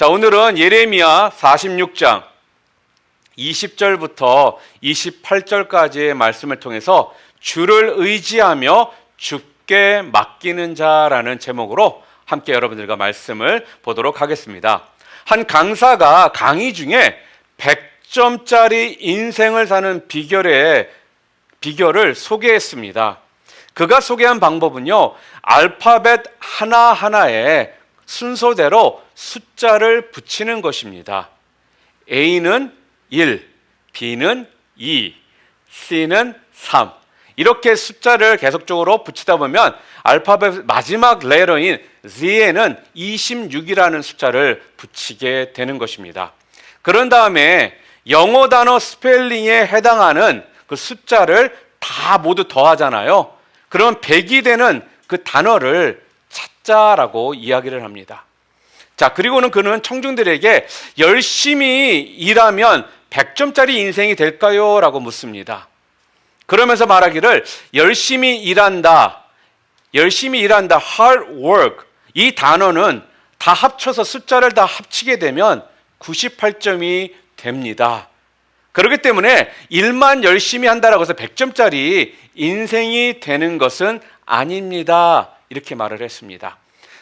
자, 오늘은 예레미야 46장 20절부터 28절까지의 말씀을 통해서 주를 의지하며 주께 맡기는 자라는 제목으로 함께 여러분들과 말씀을 보도록 하겠습니다. 한 강사가 강의 중에 100점짜리 인생을 사는 비결을 소개했습니다. 그가 소개한 방법은요, 알파벳 하나하나에 순서대로 숫자를 붙이는 것입니다. A는 1, B는 2, C는 3. 이렇게 숫자를 계속적으로 붙이다 보면 알파벳 마지막 레터인 Z에는 26이라는 숫자를 붙이게 되는 것입니다. 그런 다음에 영어 단어 스펠링에 해당하는 그 숫자를 다 모두 더하잖아요. 그러면 100이 되는 그 단어를 찾자라고 이야기를 합니다. 자, 그리고는 그는 청중들에게 열심히 일하면 100점짜리 인생이 될까요? 라고 묻습니다. 그러면서 말하기를 열심히 일한다, hard work, 이 단어는 다 합쳐서 숫자를 다 합치게 되면 98점이 됩니다. 그렇기 때문에 일만 열심히 한다라고 해서 100점짜리 인생이 되는 것은 아닙니다. 이렇게 말을 했습니다.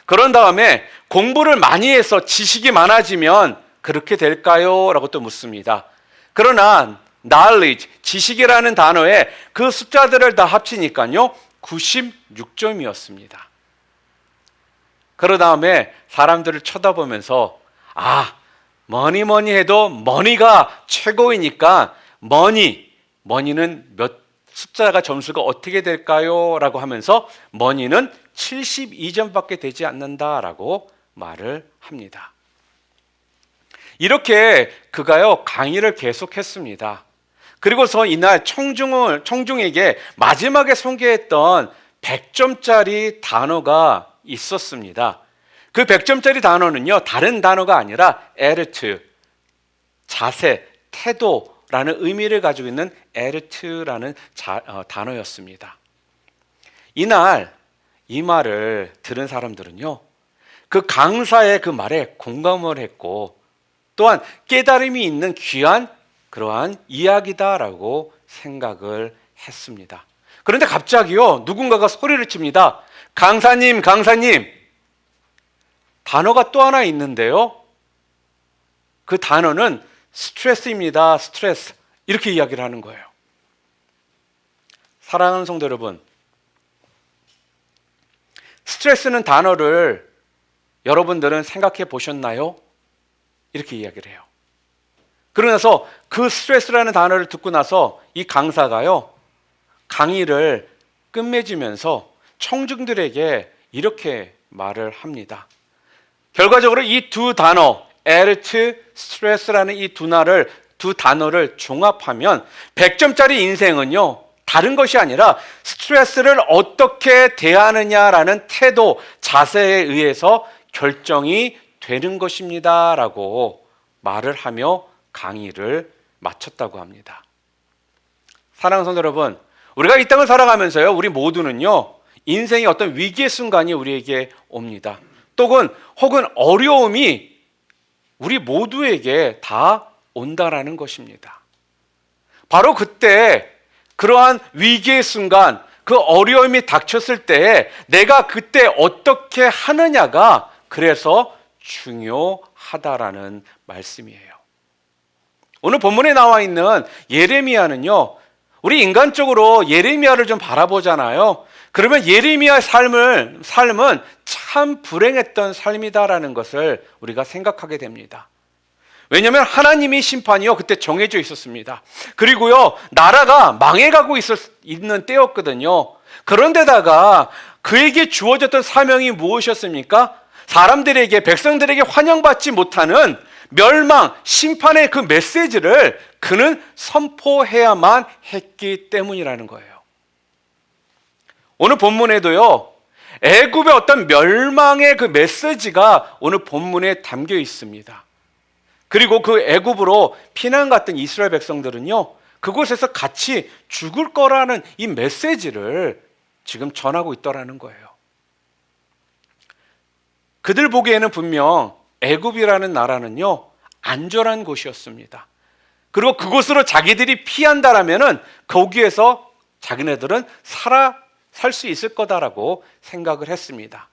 그런 다음에 공부를 많이 해서 지식이 많아지면 그렇게 될까요? 라고 또 묻습니다. 그러나 knowledge, 지식이라는 단어에 그 숫자들을 다 합치니까요 96점이었습니다. 그런 다음에 사람들을 쳐다보면서 뭐니 해도 머니가 최고이니까 머니는 몇 숫자가 점수가 어떻게 될까요? 라고 하면서 머니는 72점밖에 되지 않는다라고 말을 합니다. 이렇게 그가요 강의를 계속했습니다. 그리고서 이날 청중에게 마지막에 소개했던 100점짜리 단어가 있었습니다. 그 100점짜리 단어는요 다른 단어가 아니라 attitude, 자세, 태도라는 의미를 가지고 있는 attitude라는 단어였습니다. 이날 이 말을 들은 사람들은요 그 강사의 그 말에 공감을 했고 또한 깨달음이 있는 귀한 그러한 이야기다라고 생각을 했습니다. 그런데 갑자기요 누군가가 소리를 칩니다. 강사님, 단어가 또 하나 있는데요. 그 단어는 스트레스입니다. 스트레스. 이렇게 이야기를 하는 거예요. 사랑하는 성도 여러분, 스트레스는 단어를 여러분들은 생각해 보셨나요? 이렇게 이야기를 해요. 그러면서 그 스트레스라는 단어를 듣고 나서 이 강사가요 강의를 끝맺으면서 청중들에게 이렇게 말을 합니다. 결과적으로 이 두 단어 attitude, stress라는 이 두 단어를 종합하면 100점짜리 인생은요 다른 것이 아니라 스트레스를 어떻게 대하느냐라는 태도, 자세에 의해서 결정이 되는 것입니다 라고 말을 하며 강의를 마쳤다고 합니다. 사랑하는 성도 여러분, 우리가 이 땅을 살아가면서요 우리 모두는요 인생의 어떤 위기의 순간이 우리에게 옵니다. 혹은 어려움이 우리 모두에게 다 온다라는 것입니다. 바로 그때 그러한 위기의 순간, 그 어려움이 닥쳤을 때 내가 그때 어떻게 하느냐가 그래서 중요하다라는 말씀이에요. 오늘 본문에 나와 있는 예레미야는요 우리 인간적으로 예레미야를 좀 바라보잖아요. 그러면 예레미야의 삶은 참 불행했던 삶이다라는 것을 우리가 생각하게 됩니다. 왜냐하면 하나님의 심판이요 그때 정해져 있었습니다. 그리고요 나라가 망해가고 있는 때였거든요. 그런데다가 그에게 주어졌던 사명이 무엇이었습니까? 사람들에게, 백성들에게 환영받지 못하는 멸망, 심판의 그 메시지를 그는 선포해야만 했기 때문이라는 거예요. 오늘 본문에도요 애굽의 어떤 멸망의 그 메시지가 오늘 본문에 담겨 있습니다. 그리고 그 애굽으로 피난 갔던 이스라엘 백성들은요 그곳에서 같이 죽을 거라는 이 메시지를 지금 전하고 있더라는 거예요. 그들 보기에는 분명 애굽이라는 나라는요, 안전한 곳이었습니다. 그리고 그곳으로 자기들이 피한다라면은 거기에서 자기네들은 살 수 있을 거다라고 생각을 했습니다.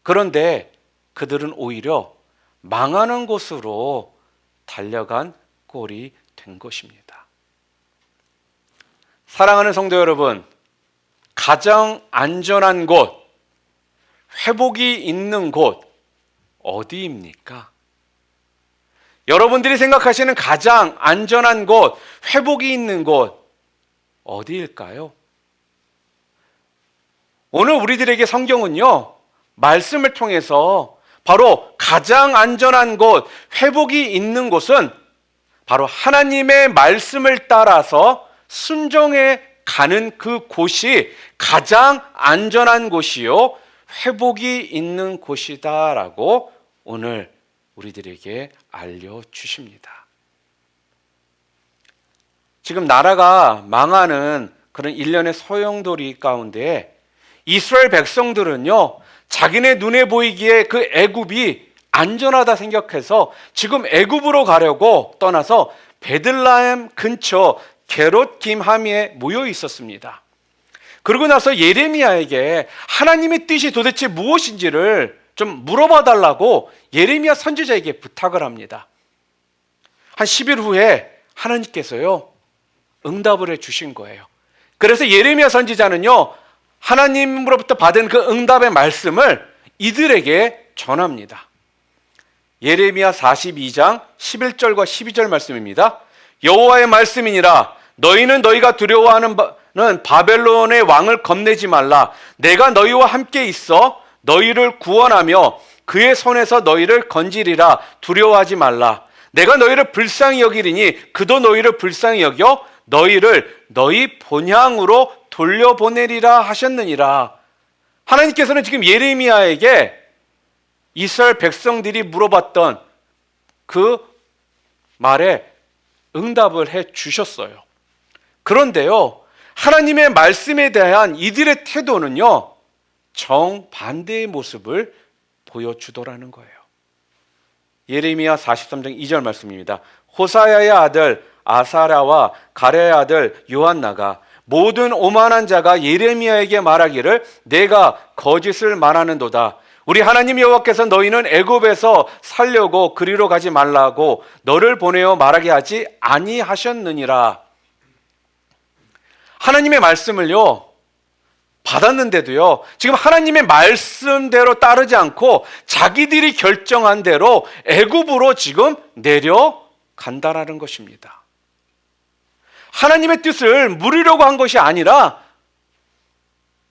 그런데 그들은 오히려 망하는 곳으로 달려간 꼴이 된 것입니다. 사랑하는 성도 여러분, 가장 안전한 곳, 회복이 있는 곳 어디입니까? 여러분들이 생각하시는 가장 안전한 곳, 회복이 있는 곳 어디일까요? 오늘 우리들에게 성경은요, 말씀을 통해서 바로 가장 안전한 곳, 회복이 있는 곳은 바로 하나님의 말씀을 따라서 순종해 가는 그 곳이 가장 안전한 곳이요, 회복이 있는 곳이다라고 오늘 우리들에게 알려주십니다. 지금 나라가 망하는 그런 일련의 소용돌이 가운데 이스라엘 백성들은요, 자기네 눈에 보이기에 그 애굽이 안전하다 생각해서 지금 애굽으로 가려고 떠나서 베들레헴 근처 게롯 김하미에 모여 있었습니다. 그러고 나서 예레미야에게 하나님의 뜻이 도대체 무엇인지를 좀 물어봐 달라고 예레미야 선지자에게 부탁을 합니다. 한 10일 후에 하나님께서요, 응답을 해 주신 거예요. 그래서 예레미야 선지자는요, 하나님으로부터 받은 그 응답의 말씀을 이들에게 전합니다. 예레미야 42장 11절과 12절 말씀입니다. 여호와의 말씀이니라. 너희는 너희가 두려워하는 바벨론의 왕을 겁내지 말라. 내가 너희와 함께 있어 너희를 구원하며 그의 손에서 너희를 건지리라. 두려워하지 말라. 내가 너희를 불쌍히 여기리니 그도 너희를 불쌍히 여겨 너희를 너희 본향으로 돌려보내리라 하셨느니라. 하나님께서는 지금 예레미야에게 이스라엘 백성들이 물어봤던 그 말에 응답을 해 주셨어요. 그런데요, 하나님의 말씀에 대한 이들의 태도는요, 정반대의 모습을 보여주더라는 거예요. 예레미야 43장 2절 말씀입니다. 호사야의 아들 아사랴와 가랴의 아들 요한나가 모든 오만한 자가 예레미야에게 말하기를 내가 거짓을 말하는도다. 우리 하나님 여호와께서 너희는 애굽에서 살려고 그리로 가지 말라고 너를 보내어 말하게 하지 아니하셨느니라. 하나님의 말씀을요, 받았는데도요, 지금 하나님의 말씀대로 따르지 않고 자기들이 결정한 대로 애굽으로 지금 내려간다라는 것입니다. 하나님의 뜻을 물으려고 한 것이 아니라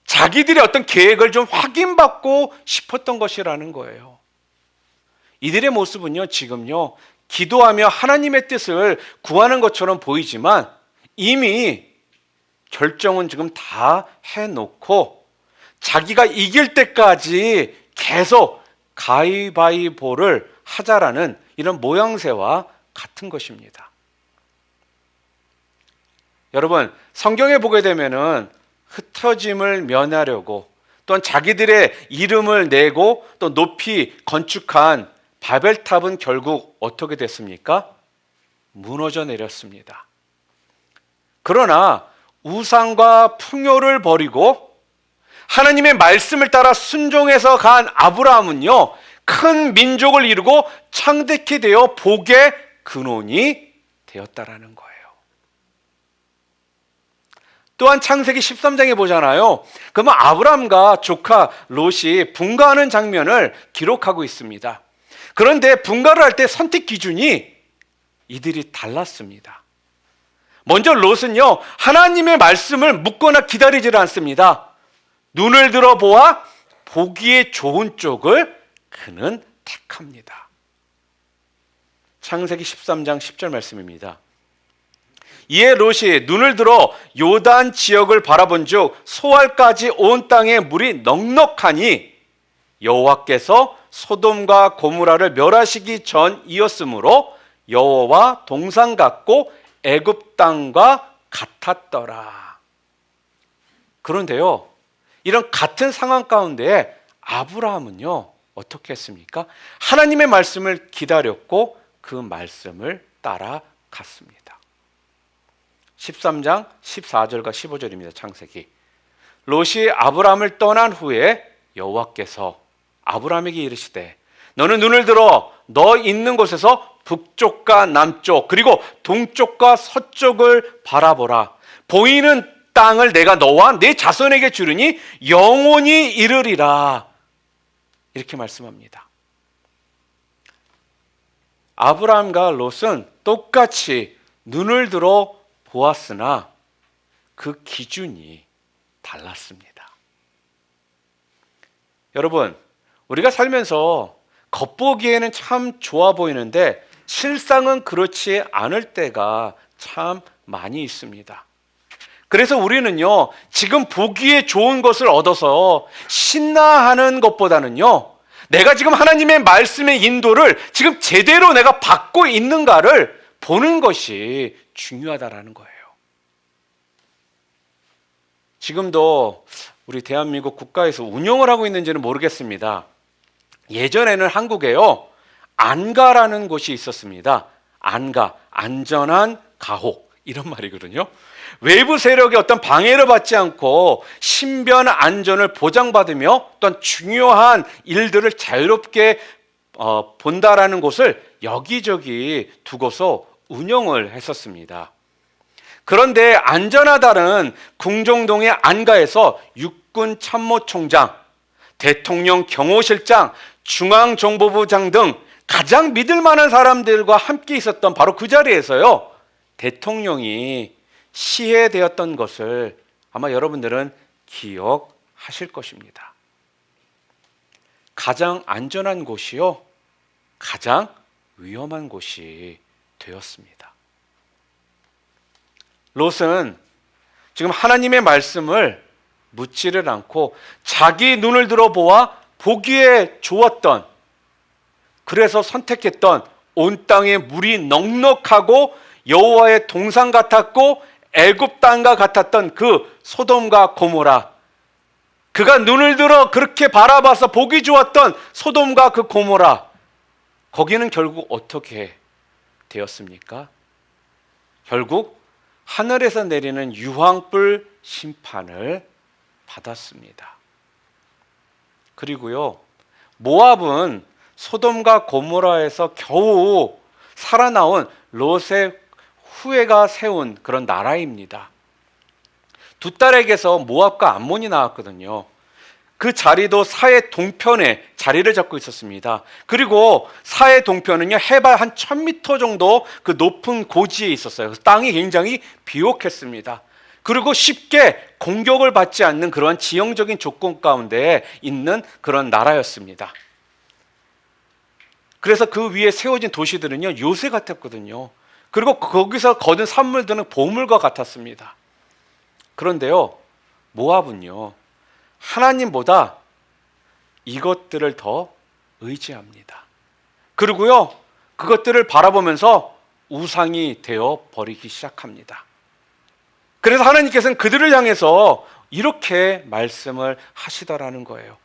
자기들의 어떤 계획을 좀 확인받고 싶었던 것이라는 거예요. 이들의 모습은요, 지금요, 기도하며 하나님의 뜻을 구하는 것처럼 보이지만 이미 결정은 지금 다 해놓고 자기가 이길 때까지 계속 가위바위보를 하자라는 이런 모양새와 같은 것입니다. 여러분, 성경에 보게 되면은 흩어짐을 면하려고 또한 자기들의 이름을 내고 또 높이 건축한 바벨탑은 결국 어떻게 됐습니까? 무너져 내렸습니다. 그러나 우상과 풍요를 버리고 하나님의 말씀을 따라 순종해서 간 아브라함은요, 큰 민족을 이루고 창대케 되어 복의 근원이 되었다라는 거예요. 또한 창세기 13장에 보잖아요. 그러면 아브라함과 조카 롯이 분가하는 장면을 기록하고 있습니다. 그런데 분가를 할 때 선택 기준이 이들이 달랐습니다. 먼저 롯은요, 하나님의 말씀을 묻거나 기다리지 않습니다. 눈을 들어 보아 보기에 좋은 쪽을 그는 택합니다. 창세기 13장 10절 말씀입니다. 이에 롯이 눈을 들어 요단 지역을 바라본즉 소알까지 온 땅에 물이 넉넉하니 여호와께서 소돔과 고무라를 멸하시기 전이었으므로 여호와 동상 같고 애굽 땅과 같았더라. 그런데요, 이런 같은 상황 가운데 아브라함은요, 어떻게 했습니까? 하나님의 말씀을 기다렸고 그 말씀을 따라갔습니다. 13장 14절과 15절입니다. 창세기. 롯이 아브람을 떠난 후에 여호와께서 아브람에게 이르시되 너는 눈을 들어 너 있는 곳에서 북쪽과 남쪽 그리고 동쪽과 서쪽을 바라보라. 보이는 땅을 내가 너와 내 자손에게 주르니 영원히 이르리라. 이렇게 말씀합니다. 아브람과 롯은 똑같이 눈을 들어 보았으나 그 기준이 달랐습니다. 여러분, 우리가 살면서 겉보기에는 참 좋아 보이는데 실상은 그렇지 않을 때가 참 많이 있습니다. 그래서 우리는요, 지금 보기에 좋은 것을 얻어서 신나하는 것보다는요, 내가 지금 하나님의 말씀의 인도를 지금 제대로 내가 받고 있는가를 보는 것이 중요하다라는 거예요. 지금도 우리 대한민국 국가에서 운영을 하고 있는지는 모르겠습니다. 예전에는 한국에요, 안가라는 곳이 있었습니다. 안가, 안전한 가옥, 이런 말이거든요. 외부 세력의 어떤 방해를 받지 않고 신변 안전을 보장받으며 또한 중요한 일들을 자유롭게 본다라는 곳을 여기저기 두고서 운영을 했었습니다. 그런데 안전하다는 궁정동의 안가에서 육군 참모총장, 대통령 경호실장, 중앙정보부장 등 가장 믿을 만한 사람들과 함께 있었던 바로 그 자리에서요, 대통령이 시해되었던 것을 아마 여러분들은 기억하실 것입니다. 가장 안전한 곳이요, 가장 위험한 곳이 되었습니다. 롯은 지금 하나님의 말씀을 묻지를 않고 자기 눈을 들어보아 보기에 좋았던, 그래서 선택했던 온 땅에 물이 넉넉하고 여호와의 동산 같았고 애굽 땅과 같았던 그 소돔과 고모라, 그가 눈을 들어 그렇게 바라봐서 보기 좋았던 소돔과 그 고모라, 거기는 결국 어떻게 되었습니까? 결국 하늘에서 내리는 유황불 심판을 받았습니다. 그리고요, 모압은 소돔과 고모라에서 겨우 살아나온 롯의 후예가 세운 그런 나라입니다. 두 딸에게서 모압과 암몬이 나왔거든요. 그 자리도 사해 동편에 자리를 잡고 있었습니다. 그리고 사해 동편은요, 해발 한 1000m 정도 그 높은 고지에 있었어요. 땅이 굉장히 비옥했습니다. 그리고 쉽게 공격을 받지 않는 그러한 지형적인 조건 가운데 있는 그런 나라였습니다. 그래서 그 위에 세워진 도시들은요, 요새 같았거든요. 그리고 거기서 거둔 산물들은 보물과 같았습니다. 그런데요, 모압은요, 하나님보다 이것들을 더 의지합니다. 그리고요, 그것들을 바라보면서 우상이 되어 버리기 시작합니다. 그래서 하나님께서는 그들을 향해서 이렇게 말씀을 하시더라는 거예요.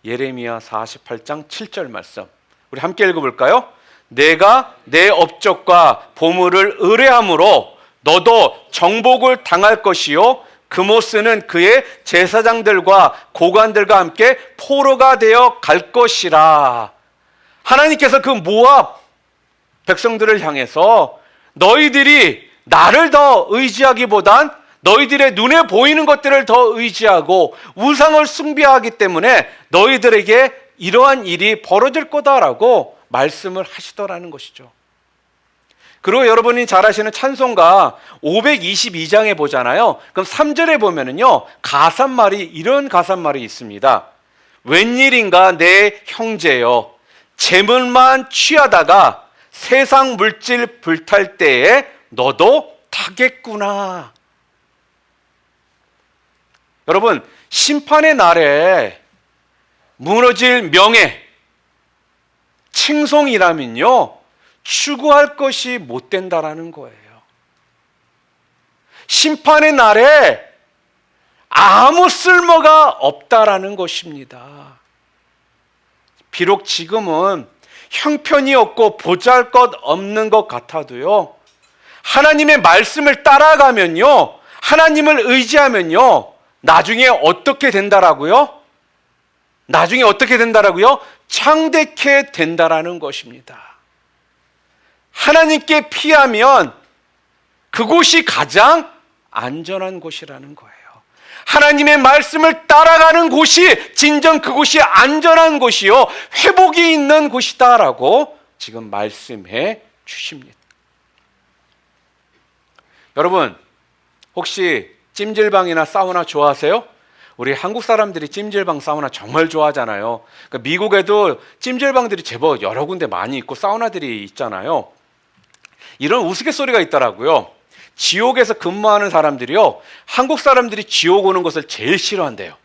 예레미야 48장 7절 말씀, 우리 함께 읽어볼까요? 내가 내 업적과 보물을 의뢰함으로 너도 정복을 당할 것이요 그모스는 그의 제사장들과 고관들과 함께 포로가 되어 갈 것이라. 하나님께서 그 모압 백성들을 향해서 너희들이 나를 더 의지하기보단 너희들의 눈에 보이는 것들을 더 의지하고 우상을 숭배하기 때문에 너희들에게 이러한 일이 벌어질 거다라고 말씀을 하시더라는 것이죠. 그리고 여러분이 잘 아시는 찬송가 522장에 보잖아요. 그럼 3절에 보면은요, 가사말이, 이런 가사말이 있습니다. 웬일인가 내 형제여, 재물만 취하다가 세상 물질 불탈 때에 너도 타겠구나. 여러분, 심판의 날에 무너질 명예, 칭송이라면요, 추구할 것이 못 된다라는 거예요. 심판의 날에 아무 쓸모가 없다라는 것입니다. 비록 지금은 형편이 없고 보잘것없는 것 같아도요, 하나님의 말씀을 따라가면요, 하나님을 의지하면요, 나중에 어떻게 된다라고요? 나중에 어떻게 된다라고요? 창대케 된다라는 것입니다. 하나님께 피하면 그곳이 가장 안전한 곳이라는 거예요. 하나님의 말씀을 따라가는 곳이 진정 그곳이 안전한 곳이요, 회복이 있는 곳이다라고 지금 말씀해 주십니다. 여러분, 혹시 찜질방이나 사우나 좋아하세요? 우리 한국 사람들이 찜질방, 사우나 정말 좋아하잖아요. 그러니까 미국에도 찜질방들이 제법 여러 군데 많이 있고 사우나들이 있잖아요. 이런 우스갯소리가 있더라고요. 지옥에서 근무하는 사람들이요, 한국 사람들이 지옥 오는 것을 제일 싫어한대요.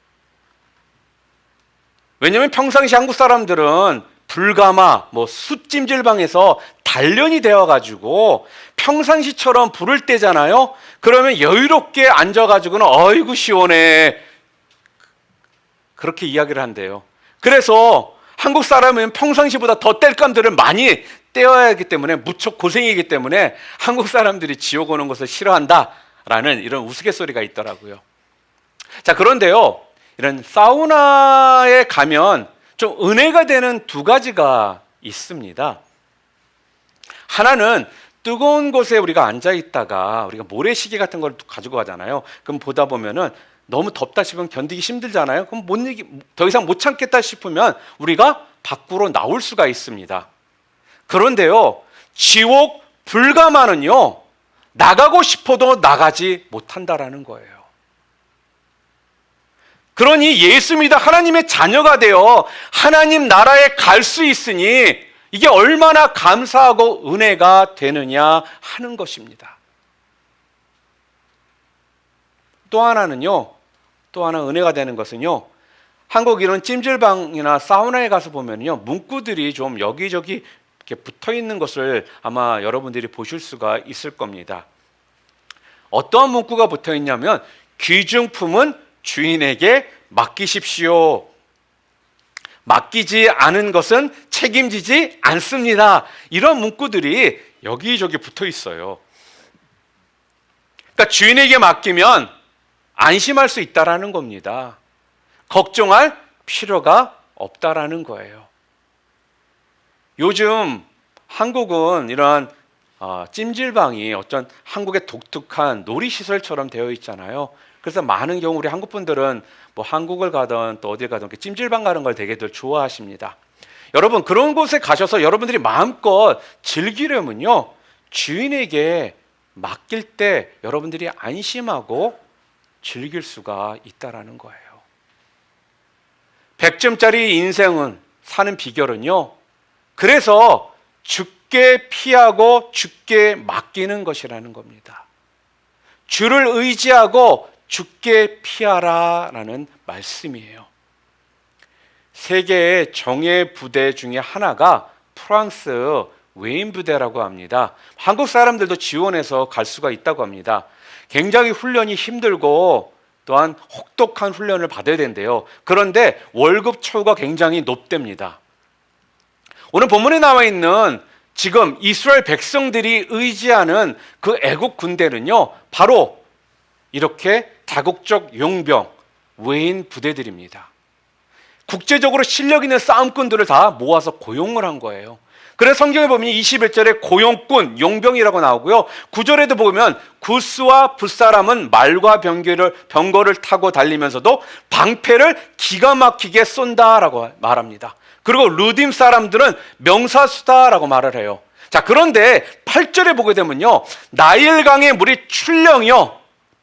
왜냐하면 평상시 한국 사람들은 불가마, 숯찜질방에서 단련이 되어가지고 평상시처럼 불을 떼잖아요. 그러면 여유롭게 앉아가지고는 어이구 시원해, 그렇게 이야기를 한대요. 그래서 한국 사람은 평상시보다 더 뗄감들을 많이 떼어야 하기 때문에 무척 고생이기 때문에 한국 사람들이 지옥 오는 것을 싫어한다라는 이런 우스갯소리가 있더라고요. 자, 그런데요, 이런 사우나에 가면 좀 은혜가 되는 두 가지가 있습니다. 하나는 뜨거운 곳에 우리가 앉아 있다가 우리가 모래시계 같은 걸 가지고 가잖아요. 그럼 보다 보면은 너무 덥다 싶으면 견디기 힘들잖아요. 그럼 더 이상 못 참겠다 싶으면 우리가 밖으로 나올 수가 있습니다. 그런데요, 지옥 불가마는요, 나가고 싶어도 나가지 못한다라는 거예요. 그러니 예수 믿어 하나님의 자녀가 되어 하나님 나라에 갈 수 있으니 이게 얼마나 감사하고 은혜가 되느냐 하는 것입니다. 또 하나는요, 또 하나 은혜가 되는 것은요, 한국 이런 찜질방이나 사우나에 가서 보면요, 문구들이 좀 여기저기 이렇게 붙어 있는 것을 아마 여러분들이 보실 수가 있을 겁니다. 어떠한 문구가 붙어 있냐면, 귀중품은 주인에게 맡기십시오. 맡기지 않은 것은 책임지지 않습니다. 이런 문구들이 여기저기 붙어 있어요. 그러니까 주인에게 맡기면 안심할 수 있다라는 겁니다. 걱정할 필요가 없다라는 거예요. 요즘 한국은 이러한 찜질방이 어떤 한국의 독특한 놀이시설처럼 되어 있잖아요. 그래서 많은 경우 우리 한국 분들은 뭐 한국을 가든 또 어딜 가든 찜질방 가는 걸 되게들 좋아하십니다. 여러분, 그런 곳에 가셔서 여러분들이 마음껏 즐기려면요, 주인에게 맡길 때 여러분들이 안심하고 즐길 수가 있다라는 거예요. 100점짜리 인생은 사는 비결은요, 그래서 주께 피하고 주께 맡기는 것이라는 겁니다. 주를 의지하고 주께 피하라라는 말씀이에요. 세계의 정예 부대 중에 하나가 프랑스 웨인 부대라고 합니다. 한국 사람들도 지원해서 갈 수가 있다고 합니다. 굉장히 훈련이 힘들고 또한 혹독한 훈련을 받아야 된대요. 그런데 월급 처우가 굉장히 높답니다. 오늘 본문에 나와 있는 지금 이스라엘 백성들이 의지하는 그 애국 군대는요, 바로 이렇게 다국적 용병, 웨인 부대들입니다. 국제적으로 실력 있는 싸움꾼들을 다 모아서 고용을 한 거예요. 그래서 성경에 보면 21절에 고용꾼, 용병이라고 나오고요, 9절에도 보면 구스와 붓사람은 말과 병거를 타고 달리면서도 방패를 기가 막히게 쏜다라고 말합니다. 그리고 루딤 사람들은 명사수다라고 말을 해요. 자, 그런데 8절에 보게 되면요, 나일강의 물이 출렁이요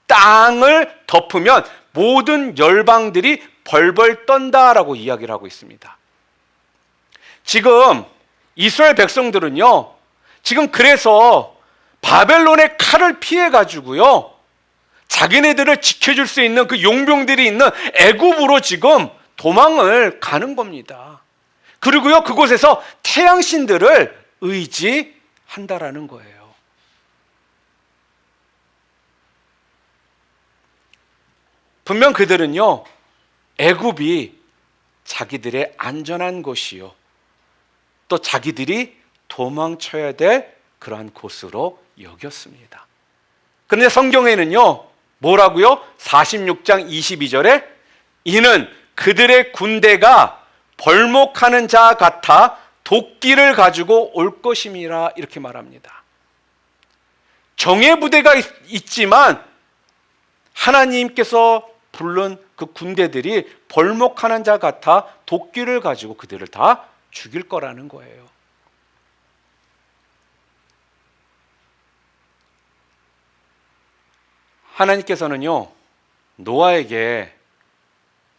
땅을 덮으면 모든 열방들이 벌벌 떤다라고 이야기를 하고 있습니다. 지금 이스라엘 백성들은요, 지금 그래서 바벨론의 칼을 피해 가지고요, 자기네들을 지켜줄 수 있는 그 용병들이 있는 애굽으로 지금 도망을 가는 겁니다. 그리고요, 그곳에서 태양신들을 의지한다라는 거예요. 분명 그들은요, 애굽이 자기들의 안전한 곳이요, 또 자기들이 도망쳐야 될 그러한 곳으로 여겼습니다. 그런데 성경에는요, 뭐라고요? 46장 22절에 이는 그들의 군대가 벌목하는 자 같아 도끼를 가지고 올 것임이라 이렇게 말합니다. 정예 부대가 있지만 하나님께서 부른 그 군대들이 벌목하는 자 같아 도끼를 가지고 그들을 다 죽일 거라는 거예요. 하나님께서는요, 노아에게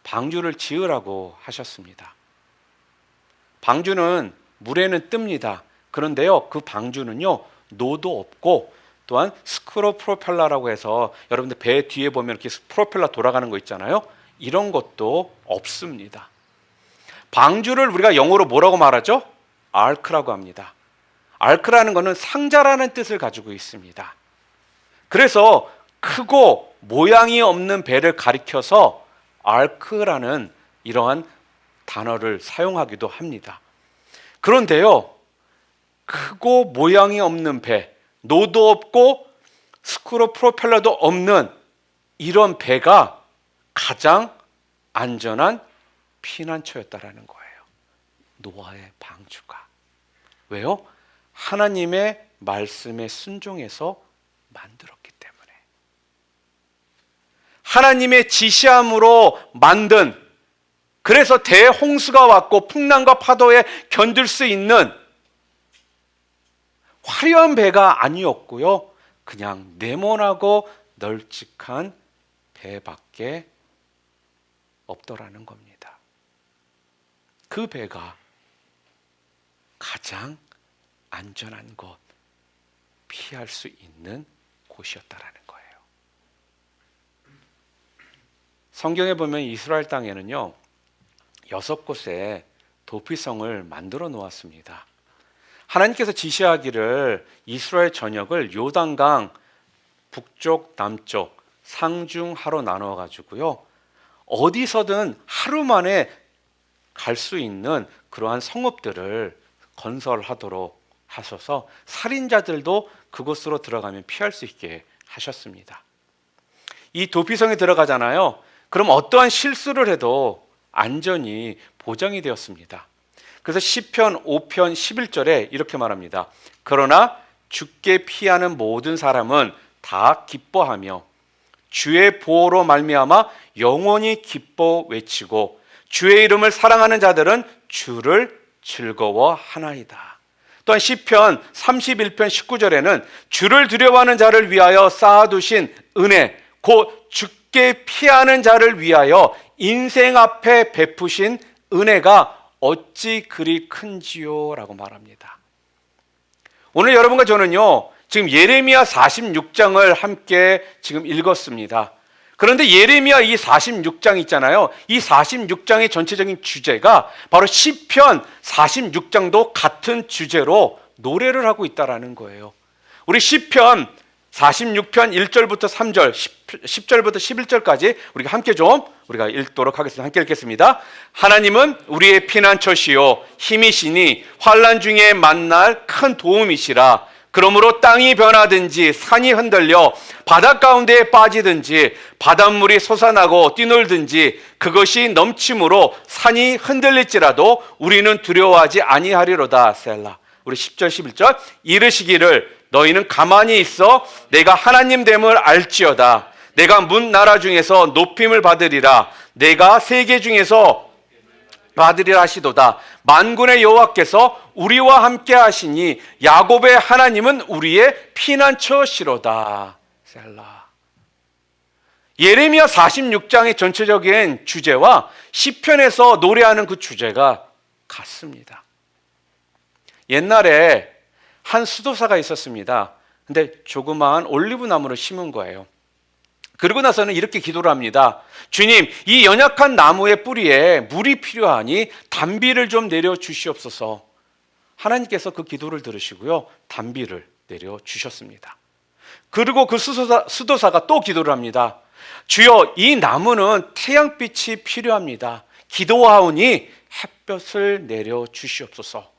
방주를 지으라고 하셨습니다. 방주는 물에는 뜹니다. 그런데요, 그 방주는요, 노도 없고 또한 스크로 프로펠러라고 해서 여러분들 배 뒤에 보면 이렇게 프로펠러 돌아가는 거 있잖아요. 이런 것도 없습니다. 방주를 우리가 영어로 뭐라고 말하죠? 아크라고 합니다. 아크라는 것은 상자라는 뜻을 가지고 있습니다. 그래서 크고 모양이 없는 배를 가리켜서 아크라는 이러한 단어를 사용하기도 합니다. 그런데요, 크고 모양이 없는 배, 노도 없고 스크로 프로펠러도 없는 이런 배가 가장 안전한 피난처였다라는 거예요. 노아의 방주가. 왜요? 하나님의 말씀에 순종해서 만들었기 때문에. 하나님의 지시함으로 만든, 그래서 대홍수가 왔고 풍랑과 파도에 견딜 수 있는 화려한 배가 아니었고요, 그냥 네모나고 널찍한 배밖에 없더라는 겁니다. 그 배가 가장 안전한 곳, 피할 수 있는 곳이었다라는 거예요. 성경에 보면 이스라엘 땅에는요, 6곳에 도피성을 만들어 놓았습니다. 하나님께서 지시하기를 이스라엘 전역을 요단강 북쪽, 남쪽, 상중하로 나누어 가지고요, 어디서든 하루 만에 갈 수 있는 그러한 성읍들을 건설하도록 하셔서 살인자들도 그곳으로 들어가면 피할 수 있게 하셨습니다. 이 도피성에 들어가잖아요. 그럼 어떠한 실수를 해도 안전이 보장이 되었습니다. 그래서 시편 5편 11절에 이렇게 말합니다. 그러나 주께 피하는 모든 사람은 다 기뻐하며 주의 보호로 말미암아 영원히 기뻐 외치고 주의 이름을 사랑하는 자들은 주를 즐거워하나이다. 또한 시편 31편 19절에는 주를 두려워하는 자를 위하여 쌓아두신 은혜, 곧 주께 피하는 자를 위하여 인생 앞에 베푸신 은혜가 어찌 그리 큰지요? 라고 말합니다. 오늘 여러분과 저는요, 지금 예레미야 46장을 함께 지금 읽었습니다. 그런데 예레미야 이 46장 있잖아요. 이 46장의 전체적인 주제가 바로 시편 46장도 같은 주제로 노래를 하고 있다라는 거예요. 우리 시편 46편 1절부터 3절, 10절부터 11절까지 우리가 함께 우리가 읽도록 하겠습니다. 함께 읽겠습니다. 하나님은 우리의 피난처시요 힘이시니 환난 중에 만날 큰 도움이시라. 그러므로 땅이 변하든지 산이 흔들려 바닷 가운데에 빠지든지 바닷물이 솟아나고 뛰놀든지 그것이 넘침으로 산이 흔들릴지라도 우리는 두려워하지 아니하리로다. 셀라. 우리 10절 11절 이르시기를 너희는 가만히 있어 내가 하나님 됨을 알지어다. 내가 문 나라 중에서 높임을 받으리라. 내가 세계 중에서 받으리라 하시도다. 만군의 여호와께서 우리와 함께 하시니 야곱의 하나님은 우리의 피난처시로다. 셀라. 예레미야 46장의 전체적인 주제와 시편에서 노래하는 그 주제가 같습니다. 옛날에 한 수도사가 있었습니다. 근데 조그마한 올리브 나무를 심은 거예요. 그러고 나서는 이렇게 기도를 합니다. 주님, 이 연약한 나무의 뿌리에 물이 필요하니 단비를 좀 내려 주시옵소서. 하나님께서 그 기도를 들으시고요, 단비를 내려 주셨습니다. 그리고 그 수도사가 또 기도를 합니다. 주여, 이 나무는 태양빛이 필요합니다. 기도하오니 햇볕을 내려 주시옵소서.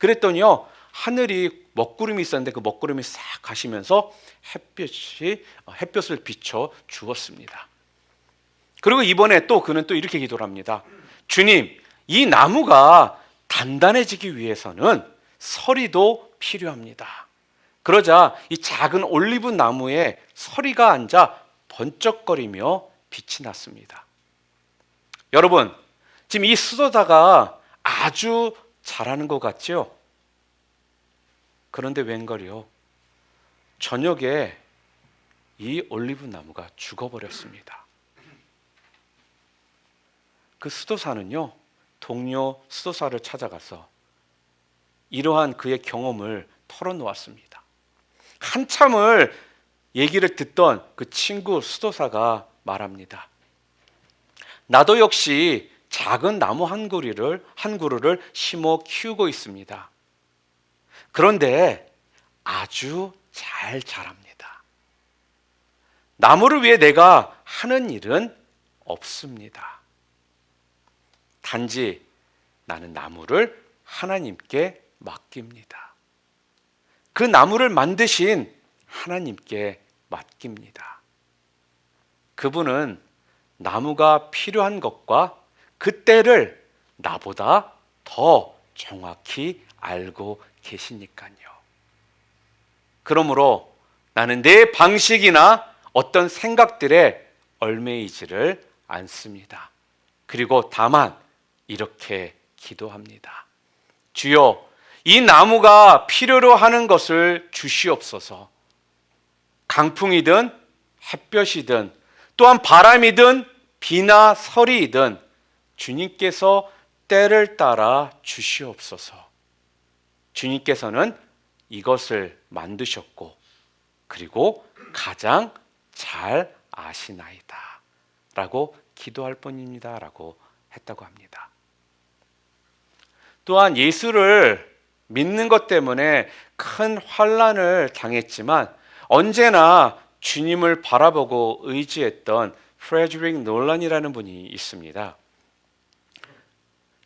그랬더니요, 하늘이 먹구름이 있었는데 그 먹구름이 싹 가시면서 햇볕을 비춰 주었습니다. 그리고 이번에 또 그는 또 이렇게 기도를 합니다. 주님, 이 나무가 단단해지기 위해서는 서리도 필요합니다. 그러자 이 작은 올리브 나무에 서리가 앉아 번쩍거리며 빛이 났습니다. 여러분, 지금 이 수도사가 아주 잘하는 것 같죠? 그런데 웬걸요, 저녁에 이 올리브 나무가 죽어버렸습니다. 그 수도사는요, 동료 수도사를 찾아가서 이러한 그의 경험을 털어놓았습니다. 한참을 얘기를 듣던 그 친구 수도사가 말합니다. 나도 역시 작은 나무 한 그루를 심어 키우고 있습니다. 그런데 아주 잘 자랍니다. 나무를 위해 내가 하는 일은 없습니다. 단지 나는 나무를 하나님께 맡깁니다. 그 나무를 만드신 하나님께 맡깁니다. 그분은 나무가 필요한 것과 그 때를 나보다 더 정확히 알고 계시니까요. 그러므로 나는 내 방식이나 어떤 생각들에 얽매이지를 않습니다. 그리고 다만 이렇게 기도합니다. 주여, 이 나무가 필요로 하는 것을 주시옵소서. 강풍이든 햇볕이든 또한 바람이든 비나 서리이든 주님께서 때를 따라 주시옵소서. 주님께서는 이것을 만드셨고 그리고 가장 잘 아시나이다 라고 기도할 뿐입니다 라고 했다고 합니다. 또한 예수를 믿는 것 때문에 큰 환난을 당했지만 언제나 주님을 바라보고 의지했던 프레드릭 놀란이라는 분이 있습니다.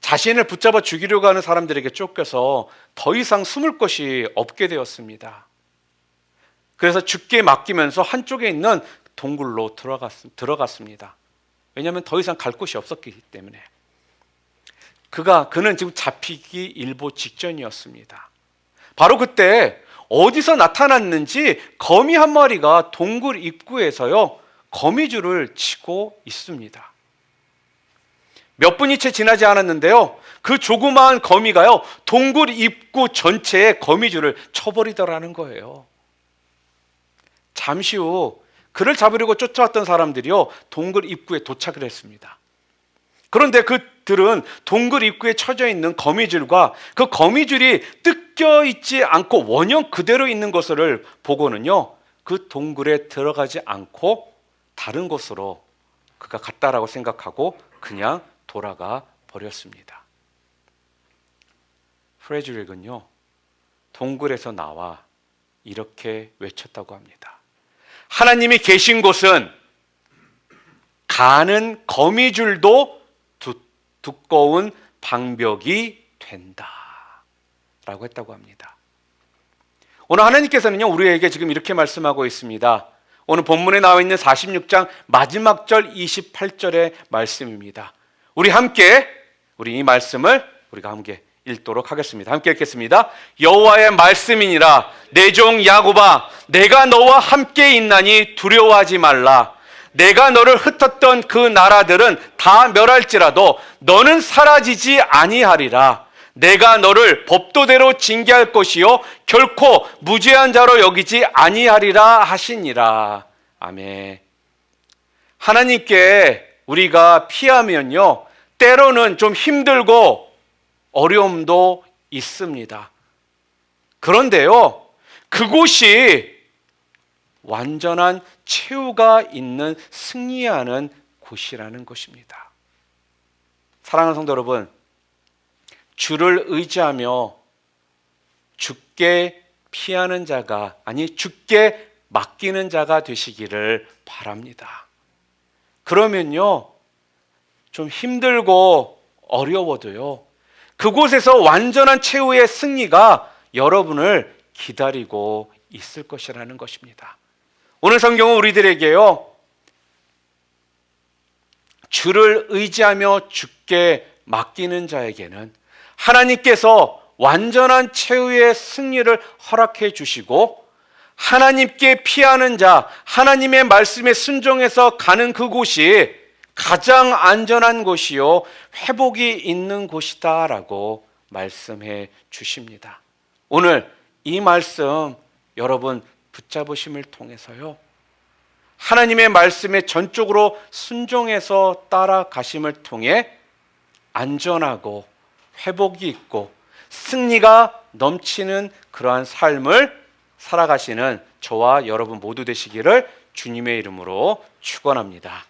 자신을 붙잡아 죽이려고 하는 사람들에게 쫓겨서 더 이상 숨을 곳이 없게 되었습니다. 그래서 죽게 맡기면서 한쪽에 있는 동굴로 들어갔습니다. 왜냐하면 더 이상 갈 곳이 없었기 때문에. 그는 지금 잡히기 일보 직전이었습니다. 바로 그때 어디서 나타났는지 거미 한 마리가 동굴 입구에서요, 거미줄을 치고 있습니다. 몇 분이 채 지나지 않았는데요, 그 조그마한 거미가요, 동굴 입구 전체에 거미줄을 쳐버리더라는 거예요. 잠시 후 그를 잡으려고 쫓아왔던 사람들이요, 동굴 입구에 도착을 했습니다. 그런데 그들은 동굴 입구에 쳐져 있는 거미줄과 그 거미줄이 뜯겨 있지 않고 원형 그대로 있는 것을 보고는요, 그 동굴에 들어가지 않고 다른 곳으로 그가 갔다라고 생각하고 그냥 돌아가 버렸습니다. 프레드릭은요, 동굴에서 나와 이렇게 외쳤다고 합니다. 하나님이 계신 곳은 가는 거미줄도 두꺼운 방벽이 된다 라고 했다고 합니다. 오늘 하나님께서는요, 우리에게 지금 이렇게 말씀하고 있습니다. 오늘 본문에 나와 있는 46장 마지막 절 28절의 말씀입니다. 우리 이 말씀을 우리가 함께 읽도록 하겠습니다. 함께 읽겠습니다. 여호와의 말씀이니라. 내 종 야곱아, 내가 너와 함께 있나니 두려워하지 말라. 내가 너를 흩었던 그 나라들은 다 멸할지라도 너는 사라지지 아니하리라. 내가 너를 법도대로 징계할 것이요 결코 무죄한 자로 여기지 아니하리라 하시니라. 아멘. 하나님께 우리가 피하면요, 때로는 좀 힘들고 어려움도 있습니다. 그런데요, 그곳이 완전한 최후가 있는 승리하는 곳이라는 것입니다. 사랑하는 성도 여러분, 주를 의지하며 죽게 피하는 자가 죽게 맡기는 자가 되시기를 바랍니다. 그러면요, 좀 힘들고 어려워도요, 그곳에서 완전한 최후의 승리가 여러분을 기다리고 있을 것이라는 것입니다. 오늘 성경은 우리들에게요, 주를 의지하며 주께 맡기는 자에게는 하나님께서 완전한 최후의 승리를 허락해 주시고, 하나님께 피하는 자, 하나님의 말씀에 순종해서 가는 그곳이 가장 안전한 곳이요 회복이 있는 곳이다라고 말씀해 주십니다. 오늘 이 말씀 여러분 붙잡으심을 통해서요, 하나님의 말씀에 전적으로 순종해서 따라가심을 통해 안전하고 회복이 있고 승리가 넘치는 그러한 삶을 살아가시는 저와 여러분 모두 되시기를 주님의 이름으로 축원합니다.